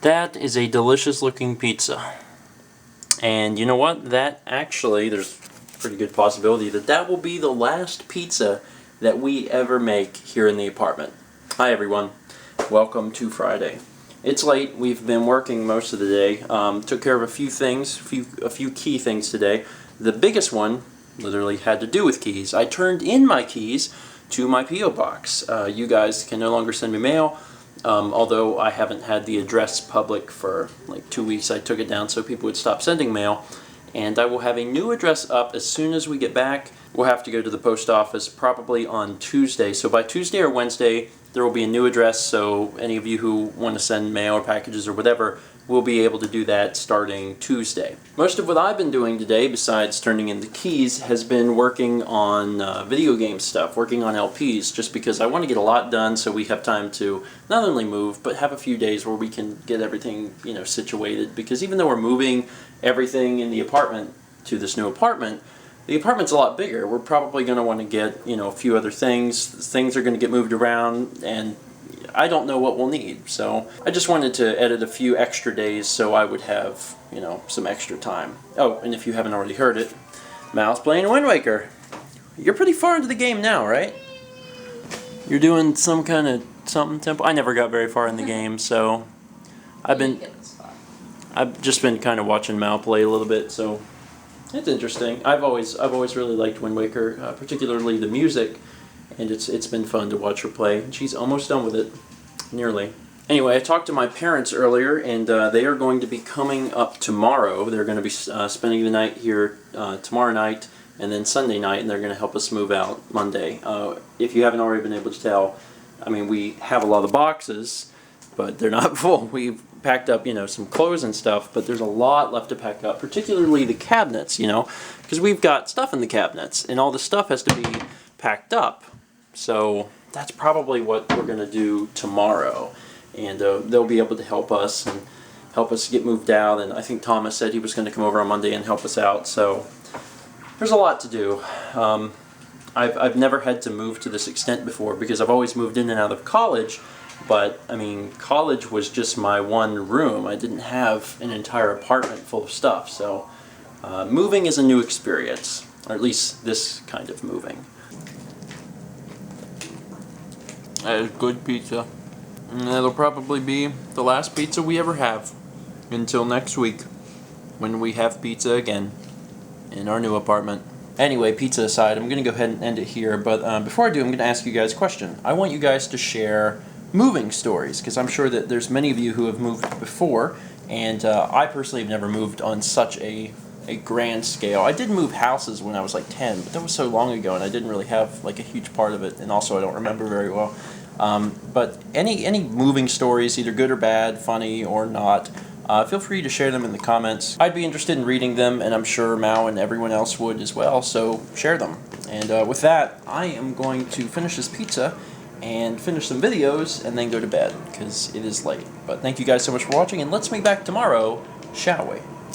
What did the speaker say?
That is a delicious looking pizza. And you know what? That actually, there's a pretty good possibility that that will be the last pizza that we ever make here in the apartment. Hi everyone. Welcome to Friday. It's late. We've been working most of the day. Took care of a few things, a few key things today. The biggest one literally had to do with keys. I turned in my keys to my P.O. box. You guys can no longer send me mail. Although I haven't had the address public for like 2 weeks, I took it down so people would stop sending mail. And I will have a new address up as soon as we get back. We'll have to go to the post office probably on Tuesday. So by Tuesday or Wednesday, there will be a new address, so any of you who want to send mail or packages or whatever will be able to do that starting Tuesday. Most of what I've been doing today, besides turning in the keys, has been working on video game stuff, working on LPs, just because I want to get a lot done so we have time to not only move, but have a few days where we can get everything, situated. Because even though we're moving everything in the apartment to this new apartment, the apartment's a lot bigger. We're probably going to want to get, a few other things. Things are going to get moved around, and I don't know what we'll need. So I just wanted to edit a few extra days so I would have, some extra time. Oh, and if you haven't already heard it, Mal's playing Wind Waker. You're pretty far into the game now, right? You're doing some kind of something temple. I never got very far in the game, so I've just been kind of watching Mal play a little bit, so it's interesting. I've always really liked Wind Waker, particularly the music, and it's been fun to watch her play. She's almost done with it, nearly. Anyway, I talked to my parents earlier, and they are going to be coming up tomorrow. They're going to be spending the night here tomorrow night, and then Sunday night, and they're going to help us move out Monday. If you haven't already been able to tell, we have a lot of boxes, but they're not full. We've packed up, some clothes and stuff, but there's a lot left to pack up, particularly the cabinets, because we've got stuff in the cabinets, and all the stuff has to be packed up. So that's probably what we're going to do tomorrow, and they'll be able to help us and help us get moved out, and I think Thomas said he was going to come over on Monday and help us out, so there's a lot to do. I've never had to move to this extent before because I've always moved in and out of college. But, college was just my one room. I didn't have an entire apartment full of stuff. So, moving is a new experience. Or at least this kind of moving. That is good pizza. And that'll probably be the last pizza we ever have. Until next week, when we have pizza again in our new apartment. Anyway, pizza aside, I'm going to go ahead and end it here. But before I do, I'm going to ask you guys a question. I want you guys to share moving stories, because I'm sure that there's many of you who have moved before, and I personally have never moved on such a grand scale. I did move houses when I was like 10, but that was so long ago, and I didn't really have like a huge part of it, and also I don't remember very well. But any moving stories, either good or bad, funny or not, feel free to share them in the comments. I'd be interested in reading them, and I'm sure Mao and everyone else would as well, so share them. And with that, I am going to finish this pizza and finish some videos, and then go to bed, because it is late. But thank you guys so much for watching, and let's meet back tomorrow, shall we?